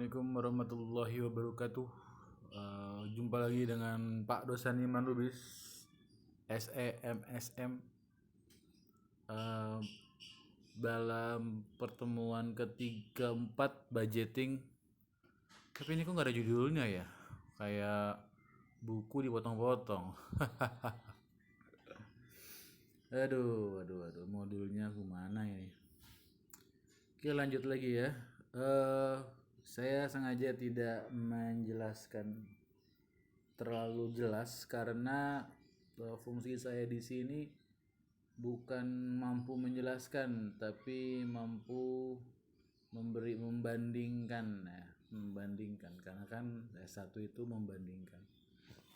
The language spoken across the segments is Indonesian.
Assalamualaikum warahmatullahi wabarakatuh. Jumpa lagi dengan Pak Dosan Iman Lubis, SEMSM, dalam pertemuan ketiga 4 budgeting. Tapi ini kok nggak ada judulnya ya? Kayak buku dipotong-potong. Aduh, modulnya kemana ini? Oke, lanjut lagi ya. Saya sengaja tidak menjelaskan terlalu jelas karena fungsi saya di sini bukan mampu menjelaskan tapi mampu membandingkan ya, membandingkan karena kan S1 itu membandingkan.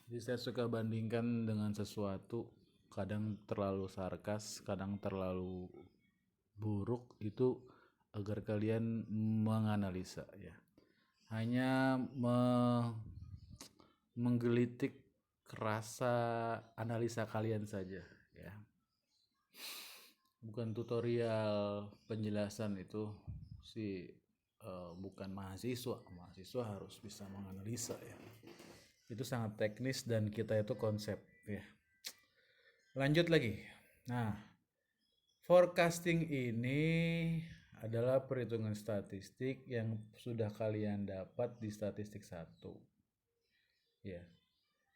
Jadi saya suka bandingkan dengan sesuatu, kadang terlalu sarkas, kadang terlalu buruk, itu agar kalian menganalisa ya. Hanya menggelitik rasa analisa kalian saja ya. Bukan tutorial penjelasan itu sih, bukan mahasiswa harus bisa menganalisa ya. Itu sangat teknis dan kita itu konsep ya. Lanjut lagi. Nah, forecasting ini adalah perhitungan statistik yang sudah kalian dapat di statistik 1. Ya.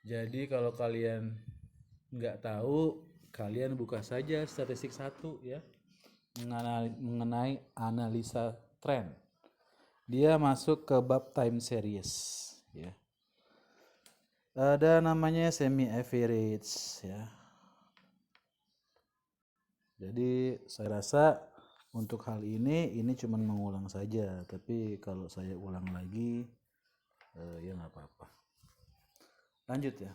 Jadi kalau kalian nggak tahu, kalian buka saja statistik 1 ya. Mengenai analisa tren. Dia masuk ke bab time series ya. Ada namanya semi average ya. Jadi saya rasa untuk hal ini cuma mengulang saja, tapi kalau saya ulang lagi ya nggak apa-apa. Lanjut ya.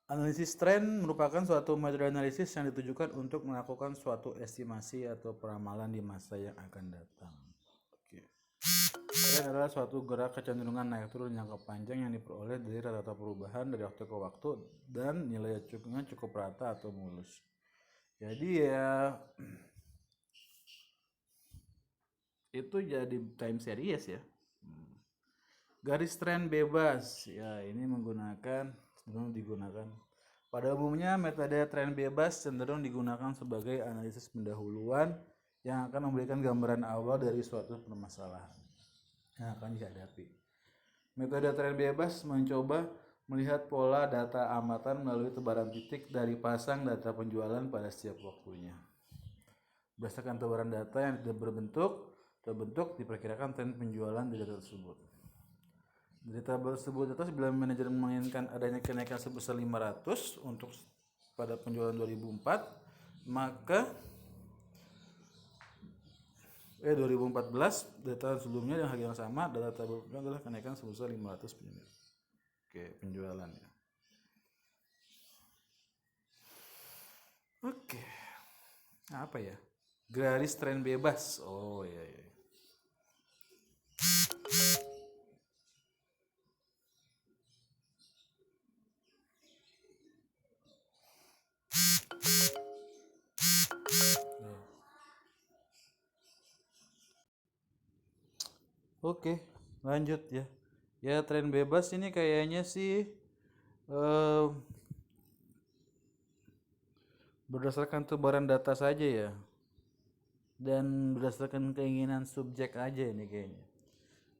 Analisis tren merupakan suatu metode analisis yang ditujukan untuk melakukan suatu estimasi atau peramalan di masa yang akan datang. Oke. Tren adalah suatu gerak kecenderungan naik turun jangka panjang yang diperoleh dari rata-rata perubahan dari waktu ke waktu dan nilai cukupnya cukup rata atau mulus. Jadi ya itu jadi time series ya. Garis tren bebas ya, ini digunakan pada umumnya. Metode tren bebas cenderung digunakan sebagai analisis pendahuluan yang akan memberikan gambaran awal dari suatu permasalahan yang akan dihadapi. Metode tren bebas mencoba melihat pola data amatan melalui tebaran titik dari pasang data penjualan pada setiap waktunya. Berdasarkan tebaran data yang tidak terbentuk diperkirakan tren penjualan di data tersebut. Dari tabel tersebut atas, bila manajer menginginkan adanya kenaikan sebesar 500 untuk pada penjualan 2004, maka 2014 data sebelumnya dengan harga yang sama, data tabel adalah kenaikan sebesar 500 penjualan. Oke, penjualannya. Oke. Apa ya? Garis tren bebas. Oh iya. Oke, lanjut ya. Ya, tren bebas ini kayaknya sih berdasarkan tebaran data saja ya. Dan berdasarkan keinginan subjek aja ini kayaknya.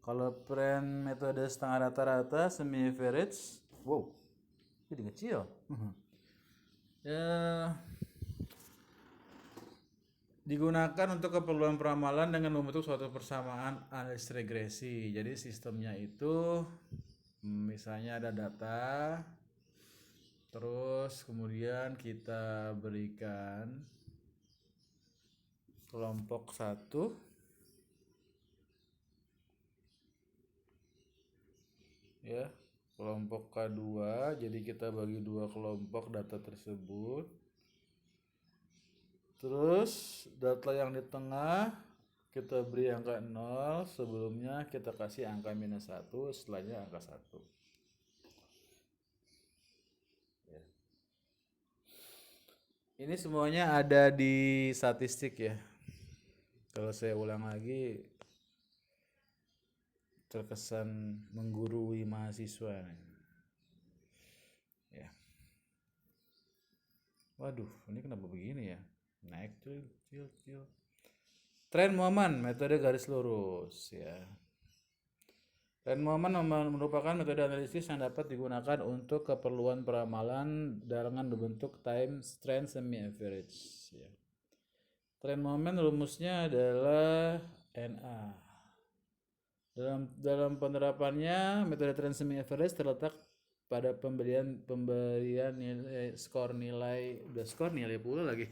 Kalau tren metode setengah rata-rata, semi average, wow, jadi kecil. Ya, digunakan untuk keperluan peramalan dengan membentuk suatu persamaan analisis regresi. Jadi sistemnya itu misalnya ada data, terus kemudian kita berikan kelompok 1 ya, kelompok K2, jadi kita bagi 2 kelompok data tersebut. Terus data yang di tengah kita beri angka 0, sebelumnya kita kasih angka minus 1, setelahnya angka 1 ya. Ini semuanya ada di statistik ya. Kalau saya ulang lagi, terkesan menggurui mahasiswa nih. Ya. Waduh, ini kenapa begini ya? Naik cil. Tren momen, metode garis lurus ya. Tren momen merupakan metode analisis yang dapat digunakan untuk keperluan peramalan dengan bentuk time trend semi average ya. Tren momen rumusnya adalah NA. Dalam penerapannya, metode trend semi average terletak pada pemberian nilai skor nilai pula lagi.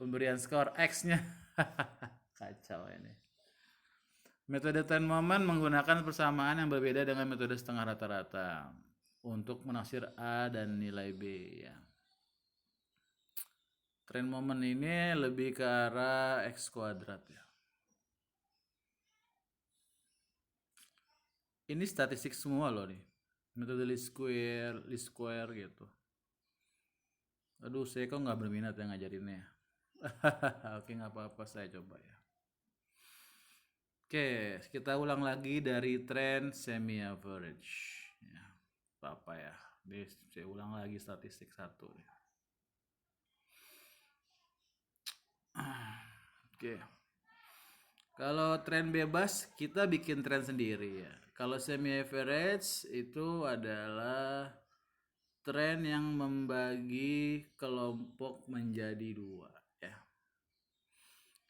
Pemberian skor X-nya. Kacau ini. Metode trend momen menggunakan persamaan yang berbeda dengan metode setengah rata-rata untuk menaksir A dan nilai B ya. Trend momen ini lebih ke arah X kuadrat ya. Ini statistik semua loh nih. Metode least square gitu. Aduh, saya kok nggak berminat yang ngajarinnya. Oke, nggak apa-apa, saya coba ya. Oke, kita ulang lagi dari trend semi average. Ya, apa ya? Saya ulang lagi statistik 1 ya. Oke. Kalau tren bebas kita bikin tren sendiri ya. Kalau semi average itu adalah tren yang membagi kelompok menjadi 2 ya.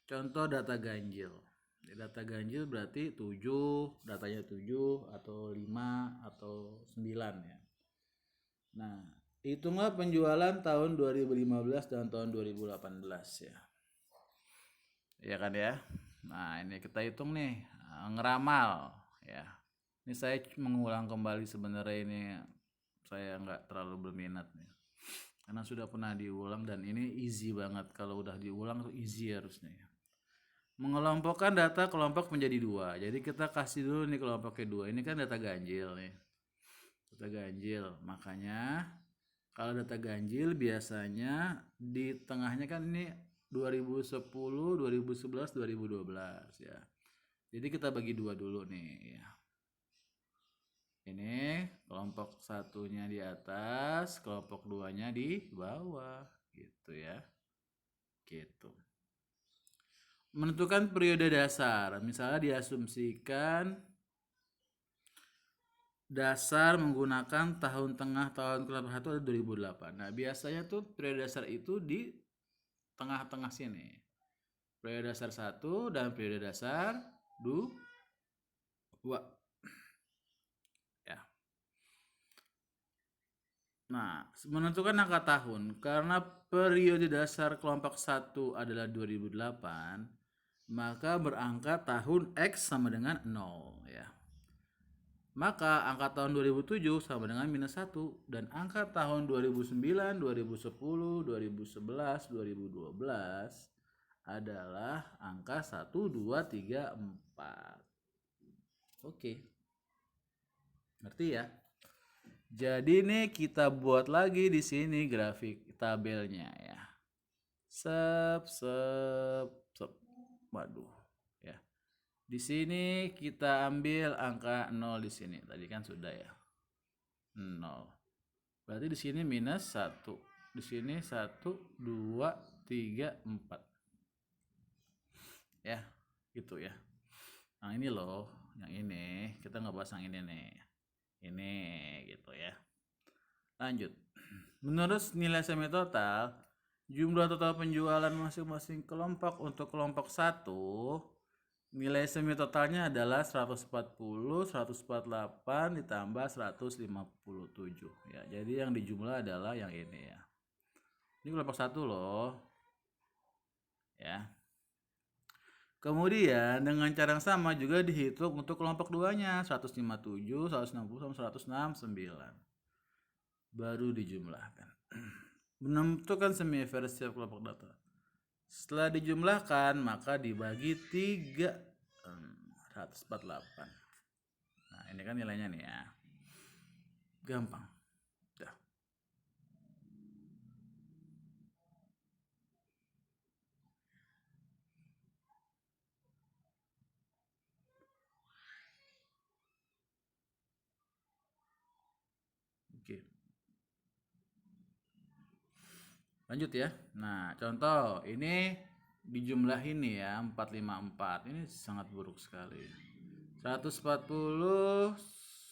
Contoh data ganjil. Data ganjil berarti 7, datanya 7 atau 5 atau 9 ya. Nah, hitunglah penjualan tahun 2015 dan tahun 2018 ya. Ya kan ya. Nah, ini kita hitung nih, ngeramal ya. Ini saya mengulang kembali, sebenarnya ini saya nggak terlalu berminat nih. Karena sudah pernah diulang dan ini easy banget, kalau udah diulang tuh easy harusnya ya. Mengelompokkan data kelompok menjadi 2. Jadi kita kasih dulu nih kelompoknya 2. Ini kan data ganjil nih. Data ganjil. Makanya kalau data ganjil biasanya di tengahnya kan ini 2010, 2011, 2012 ya. Jadi kita bagi 2 dulu nih ya. Ini kelompok satunya di atas, kelompok 2-nya di bawah gitu ya. Gitu. Menentukan periode dasar. Misalnya diasumsikan dasar menggunakan tahun tengah tahun ke-1 ada 2008. Nah, biasanya tuh periode dasar itu di tengah-tengah sini. Periode dasar 1 dan periode dasar 2. Ya. Nah, menentukan angka tahun. Karena periode dasar kelompok 1 adalah 2008, maka berangka tahun X sama dengan 0 ya. Maka angka tahun 2007 sama dengan -1 dan angka tahun 2009, 2010, 2011, 2012 adalah angka 1, 2, 3, 4. Oke. Ngerti ya? Jadi nih kita buat lagi di sini grafik tabelnya ya. Waduh. Di sini kita ambil angka 0 di sini. Tadi kan sudah ya. 0. Berarti di sini -1. Di sini 1, 2, 3, 4. Ya, gitu ya. Nah, ini loh, yang ini. Kita nggak bahas yang ini nih. Ini gitu ya. Lanjut. Menurut nilai semi total, jumlah total penjualan masing-masing kelompok untuk kelompok 1, nilai semi totalnya adalah 140, 148 ditambah 157 ya. Jadi yang dijumlah adalah yang ini ya. Ini kelompok 1 loh. Ya. Kemudian dengan cara yang sama juga dihitung untuk kelompok 2-nya, 157, 160 sama 169. Baru dijumlahkan. Menentukan semi average setiap kelompok data. Setelah dijumlahkan maka dibagi 3, 148. Nah, ini kan nilainya nih ya. Gampang. Dah. Lanjut ya. Nah, contoh ini dijumlahin nih ya, 454. Ini sangat buruk sekali. 140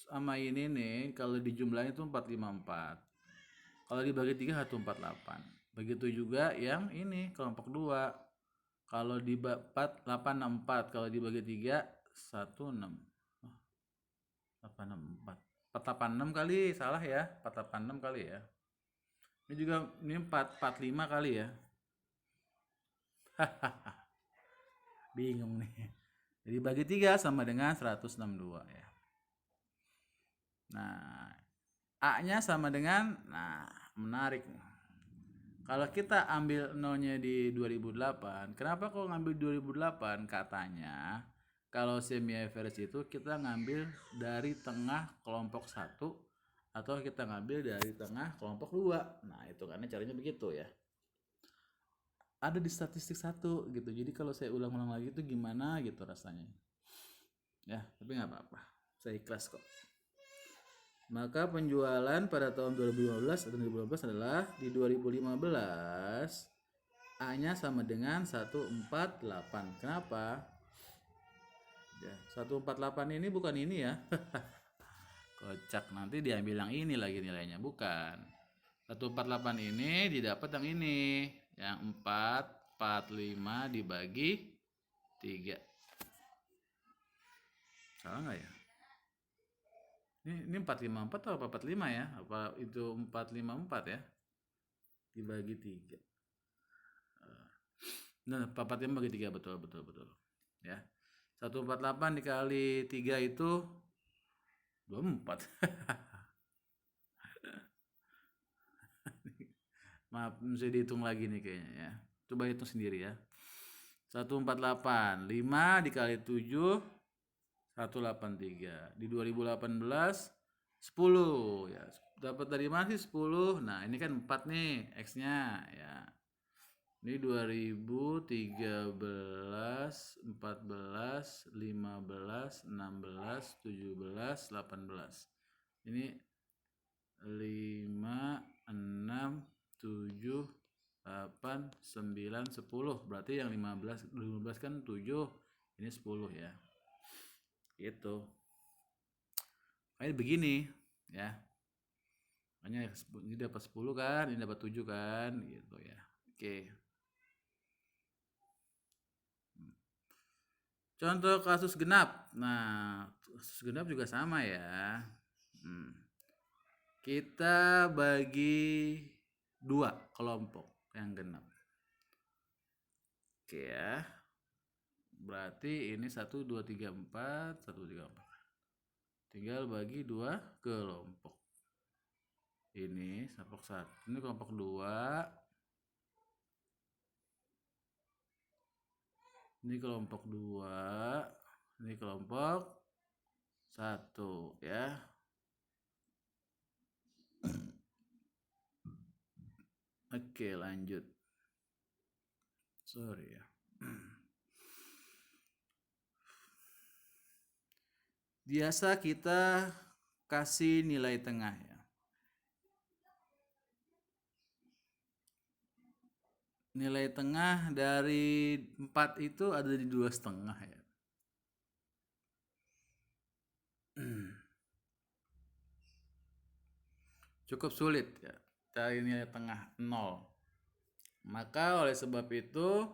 sama ini nih kalau dijumlahin itu 454. Kalau dibagi 3 148. Begitu juga yang ini kelompok 2. Kalau di 864 kalau dibagi 3 16. Oh, 864. 486 kali, salah ya. 486 kali ya. Ini juga ini 445 kali ya. Bingung nih. Jadi bagi 3 sama dengan 162 ya. Nah, A-nya sama dengan, nah menarik nih. Kalau kita ambil nolnya di 2008, kenapa kok ngambil 2008? Katanya kalau semi average itu kita ngambil dari tengah kelompok 1 atau kita ngambil dari tengah kelompok 2. Nah, itu karena caranya begitu ya. Ada di statistik 1 gitu. Jadi kalau saya ulang-ulang lagi itu gimana gitu rasanya. Ya, tapi nggak apa-apa. Saya ikhlas kok. Maka penjualan pada tahun 2015 atau 2015 adalah di 2015 A-nya sama dengan 148. Kenapa? Ya, 148 ini bukan ini ya. Kocak, nanti diambil yang ini lagi nilainya, bukan. 148 ini didapat yang ini, yang 445 dibagi 3. Salah nggak ya? Ini 454 atau 445 ya? Apa itu 454 ya? Dibagi 3. Nah, 445 bagi 3, betul. Ya. 148 dikali 3 itu 24. Maaf, mesti dihitung lagi nih kayaknya ya. Coba hitung sendiri ya. 148, 5 dikali 7 183. Di 2018 10 ya. Dapat dari mana sih 10? Nah, ini kan 4 nih X-nya ya. Ini 2013, 14, 15, 16, 17, 18. Ini 5, 6, 7, 8, 9, 10. Berarti yang 15 kan 7, ini 10 ya. Gitu. Kayak begini ya. Makanya ini dapat 10 kan, ini dapat 7 kan gitu ya. Oke. Contoh kasus genap. Nah, kasus genap juga sama ya. Kita bagi 2 kelompok yang genap. Oke ya. Berarti ini 1, 2, 3, 4. 1, 2, 3, 4. Tinggal bagi 2 kelompok. Ini kelompok 1. Ini kelompok 2. Ini kelompok 2. Ini kelompok 1 ya. Oke, lanjut. Sorry ya. Biasa kita kasih nilai tengah ya. Nilai tengah dari 4 itu ada di 2,5 ya. Cukup sulit ya cari nilai tengah 0. Maka oleh sebab itu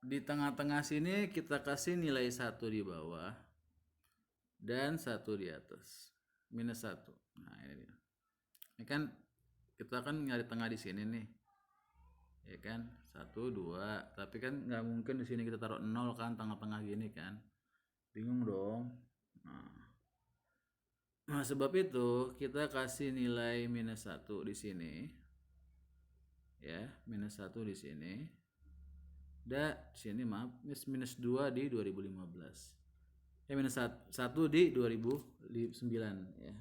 di tengah-tengah sini kita kasih nilai 1 di bawah dan 1 di atas. Minus 1. Nah, ini dia. Ini kan kita kan nyari tengah di sini nih. Ya kan? 1, 2. Tapi kan nggak mungkin di sini kita taruh 0 kan tengah-tengah gini kan. Bingung dong. Nah, sebab itu kita kasih nilai minus 1 di sini. Ya, minus 1 di sini. Dan sini maaf, minus 2 di 2015. Minus 1 di 2009 ya.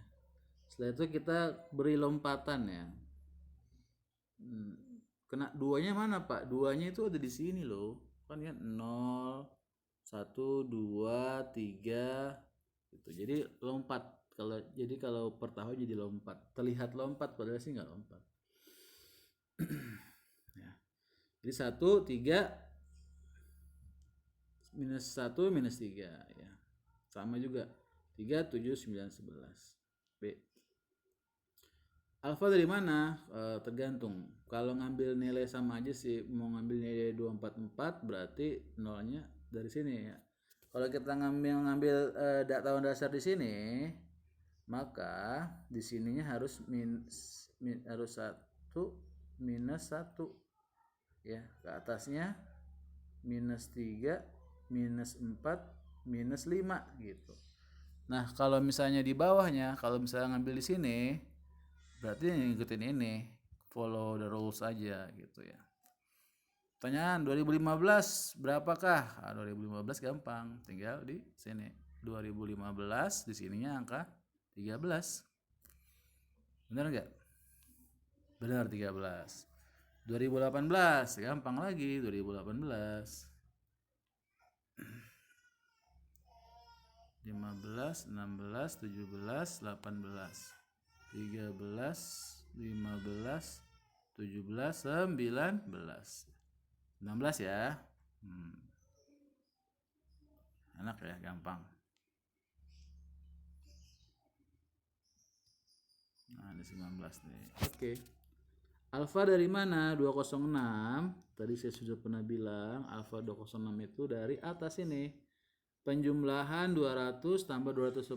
Setelah itu kita beri lompatan ya. Kena 2-nya mana Pak? 2-nya itu ada di sini loh. Kan ya 0, 1, 2, 3 gitu. Jadi lompat. Kalau per tahun jadi lompat. Terlihat lompat padahal sih nggak lompat. Jadi 1, 3, minus 1, minus 3 ya. Sama juga. 3, 7, 9, 11. B. Alfa dari mana? Tergantung. Kalau ngambil nilai sama aja sih, mau ngambil nilai 244 berarti nolnya dari sini ya. Kalau kita ngambil tahun dasar di sini, maka di sininya harus harus 1 minus 1 ya. Ke atasnya minus 3, minus 4, minus 5 gitu. Nah, kalau misalnya di bawahnya, kalau misalnya ngambil di sini, berarti ngikutin ini, follow the rules aja gitu ya. Pertanyaan 2015 berapakah? 2015 gampang, tinggal di sini. 2015 di sininya angka 13. Benar enggak? Benar 13. 2018 gampang lagi, 2018. 15, 16, 17, 18, 13, 15, 17, 19, 16 ya. Enak ya, gampang. Nah, ini 19 nih. Oke. Alfa dari mana? 206. Tadi saya sudah pernah bilang, alfa 206 itu dari atas ini. Penjumlahan 200 tambah 210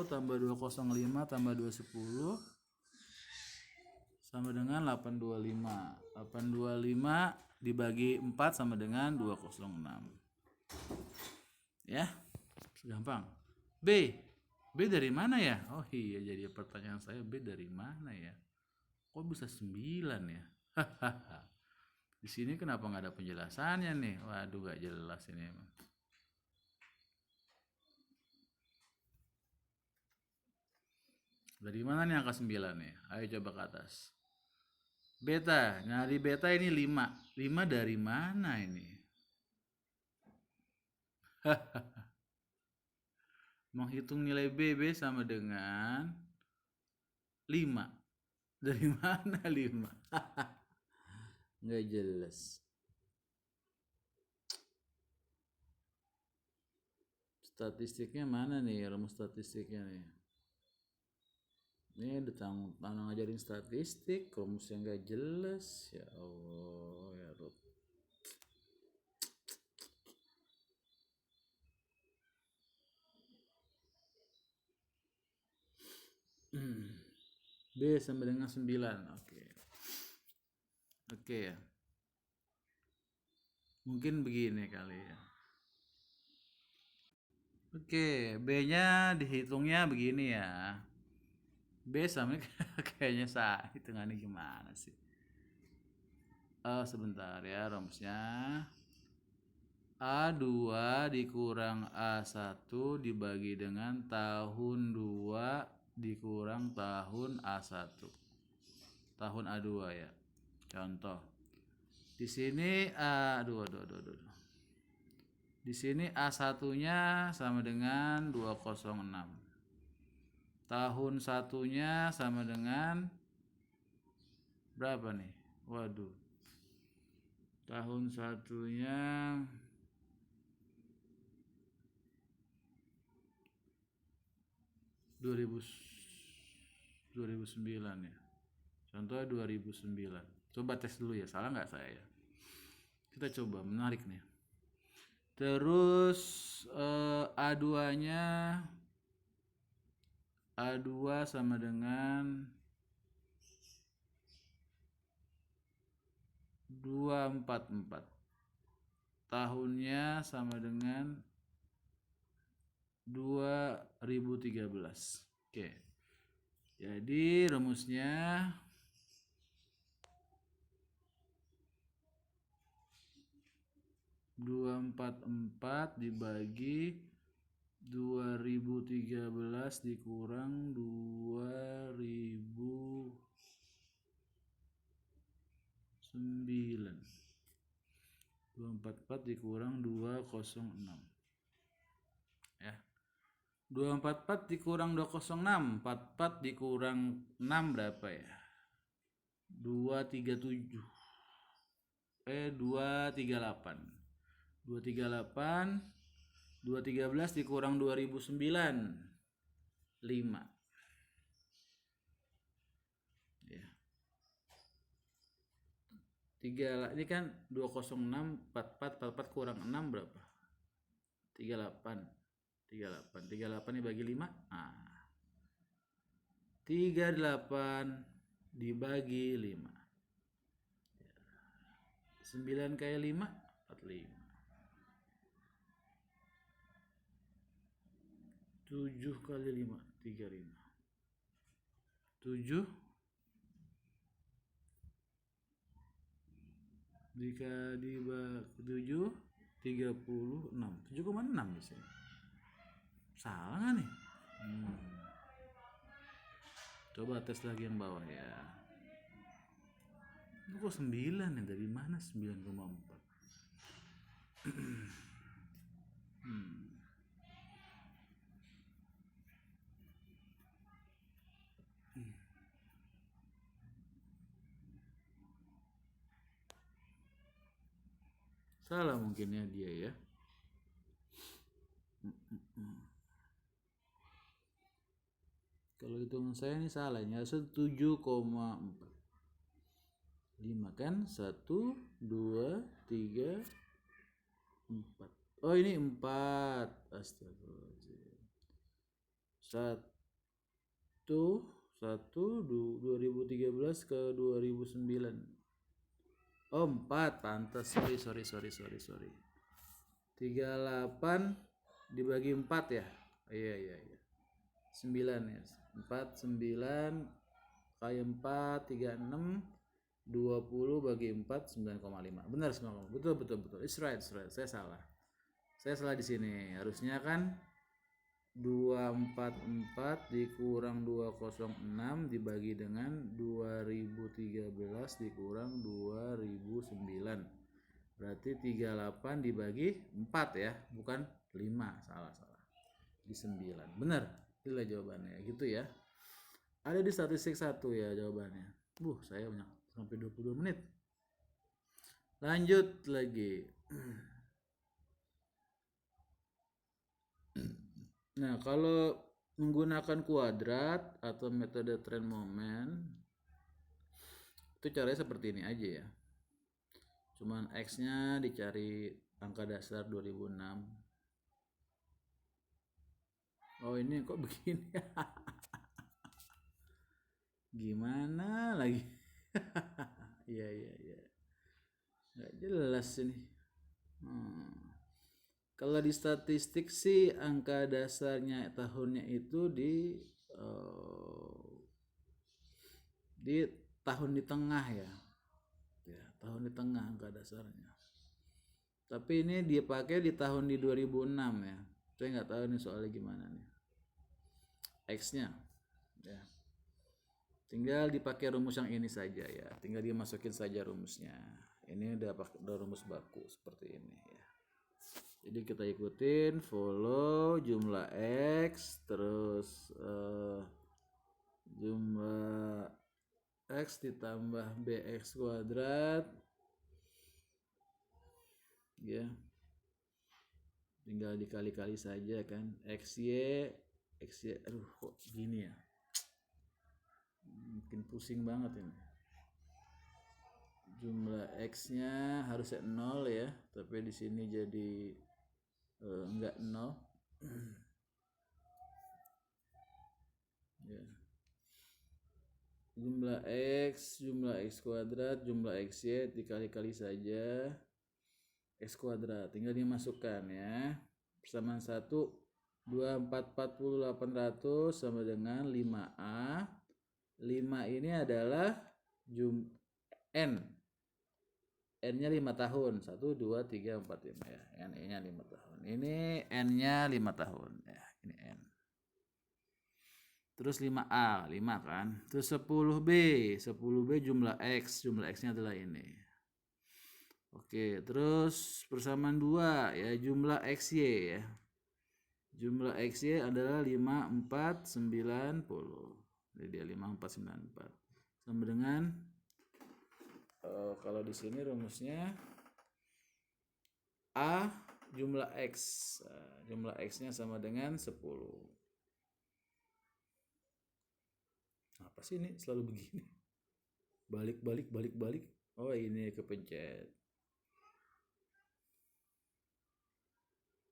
tambah 205 tambah 210 sama dengan 825. 825 dibagi 4 sama dengan 206. Ya, gampang. B. B dari mana ya? Oh iya, jadi pertanyaan saya, B dari mana ya? Kok bisa 9 ya? Di sini kenapa nggak ada penjelasannya nih? Waduh, gak jelas ini emang. Dari mana nih angka 9 nih? Ayo coba ke atas. Beta, nyari beta ini 5. 5 dari mana ini? Menghitung nilai B sama dengan 5. Dari mana 5? Nggak jelas. Statistiknya mana nih, rumus statistiknya nih? Ini udah tangan ngajarin statistik, rumusnya nggak jelas. Ya Allah, ya Rob. B sama dengan 9. Oke. Oke ya. Mungkin begini kali ya. Oke, B-nya dihitungnya begini ya. B sama kayaknya hitungannya gimana sih? Sebentar ya rumusnya. A2 dikurang A1 dibagi dengan tahun 2 dikurang tahun A1. Tahun A2 ya. Contoh. Di sini aduh. Di sini A1-nya sama dengan 206. Tahun satunya sama dengan berapa nih? Waduh. Tahun satunya 2009 ya. Contohnya 2009. Coba tes dulu ya, salah nggak saya ya? Kita coba, menarik nih. Terus A2-nya A2 sama dengan 244. Tahunnya sama dengan 2013. Oke. Jadi rumusnya 244 dibagi 2013 dikurang 2009. 244 dikurang 206 ya. 244 dikurang 206, 44 dikurang 6 berapa ya? 237. 238. 238 213 dikurang 2009 5 ya. 3 ini kan 206 44 kurang 6 berapa? 38 dibagi 5 38 dibagi 5 9 kali 5 45 7 kali 5 35 7 dibagi 7 36 7,6 di sini. Salah nggak nih? Coba tes lagi yang bawah ya. Itu kok 9 ya? Dari mana 9,4? Salah mungkinnya dia ya. Kalau hitungan saya ini salah, ini harusnya 7,4. 5 kan? 1, 2, 3, 4. Oh ini 4. Astagfirullahaladzim. 2013 ke 2009. Oh 4, pantas. Sorry. 38 dibagi 4 ya. Iya. 9 ya. 4 9 kali 4 36 20 bagi 4 9,5. Benar 9,5. Betul. It's right. Saya salah di sini. Harusnya kan 244 dikurang 206 dibagi dengan 2013 dikurang 2009. Berarti 38 dibagi 4 ya, bukan 5. Salah. Di 9. Benar. Itulah jawabannya gitu ya. Ada di statistik 1 ya jawabannya. Saya banyak sampai 22 menit. Lanjut lagi. Nah, kalau menggunakan kuadrat atau metode trend moment itu caranya seperti ini aja ya. Cuman X-nya dicari angka dasar 2006. Oh, ini kok begini? Gimana lagi? Iya. Nggak jelas ini. Kalau di statistik sih angka dasarnya tahunnya itu di tahun di tengah ya. Tahun di tengah angka dasarnya. Tapi ini dia pakai di tahun di 2006 ya. Saya nggak tahu nih soalnya gimana nih. X-nya ya. Tinggal dipakai rumus yang ini saja ya. Tinggal dimasukin saja rumusnya. Ini udah rumus baku seperti ini ya. Jadi kita ikutin follow jumlah X terus jumlah X ditambah BX kuadrat ya, tinggal dikali-kali saja kan. XY aduh kok gini ya, mungkin pusing banget ini. Jumlah X nya harusnya 0 ya, tapi di sini jadi enggak 0 ya. Jumlah X kuadrat, jumlah XY dikali-kali saja X kuadrat, tinggal dimasukkan ya. Persamaan 1 24 800 sama dengan 5A. 5 ini adalah N-nya 5 tahun. 1, 2, 3, 4, 5 ya. N-nya 5 tahun. Ini N-nya 5 tahun ya. Ini N. Terus 5A, 5 kan. Terus 10B. 10B jumlah X. Jumlah X-nya adalah ini. Oke, terus persamaan 2 ya, jumlah XY ya. Jumlah XY adalah 5490. Jadi dia 5494. Sama dengan kalau di sini rumusnya A jumlah X. Jumlah X-nya sama dengan 10. Apa sih ini selalu begini? Balik. Oh, ini kepencet.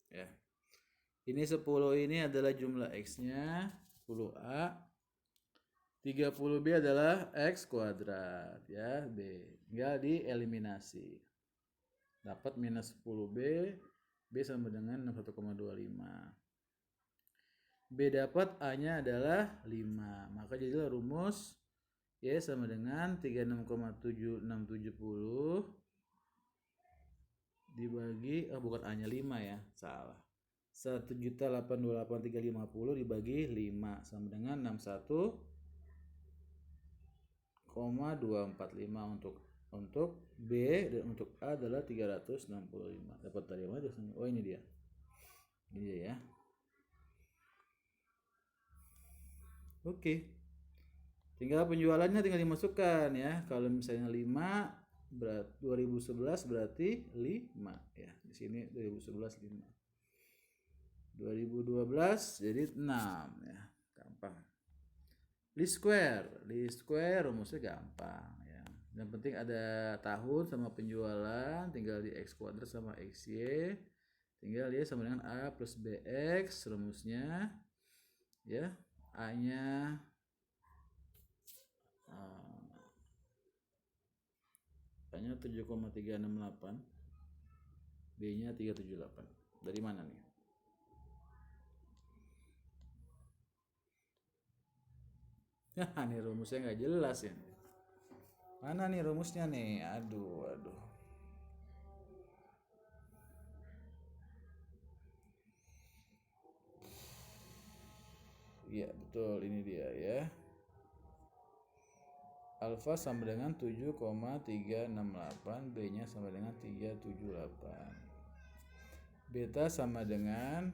Ya. Ini 10 ini adalah jumlah X-nya, 10A. 30B adalah X kuadrat, ya, B. Tinggal dieliminasi. Dapat minus 10B, B sama dengan 61,25. B dapat A-nya adalah 5. Maka jadilah rumus Y sama dengan 36,7670 dibagi, bukan A-nya 5 ya, salah. 1.828.350 dibagi 5 sama dengan 61,245 untuk B, dan untuk A adalah 365. Dapat dari mana? Oh, ini dia. Ini dia ya. Oke. Tinggal penjualannya tinggal dimasukkan ya. Kalau misalnya 5 berat 2011 berarti 5 ya. Di sini 2011 5. 2012 jadi 6 ya. Gampang. Least square rumusnya gampang ya. Yang penting ada tahun sama penjualan, tinggal di X kuadrat sama XY. Tinggal dia sama dengan A plus BX rumusnya ya. A-nya A-nya 7,368, B-nya 378. Dari mana nih? Ini rumusnya nggak jelas ya. Mana nih rumusnya nih? Aduh. Iya betul, ini dia ya. Alfa sama dengan 7,368, B-nya sama dengan 378. Beta sama dengan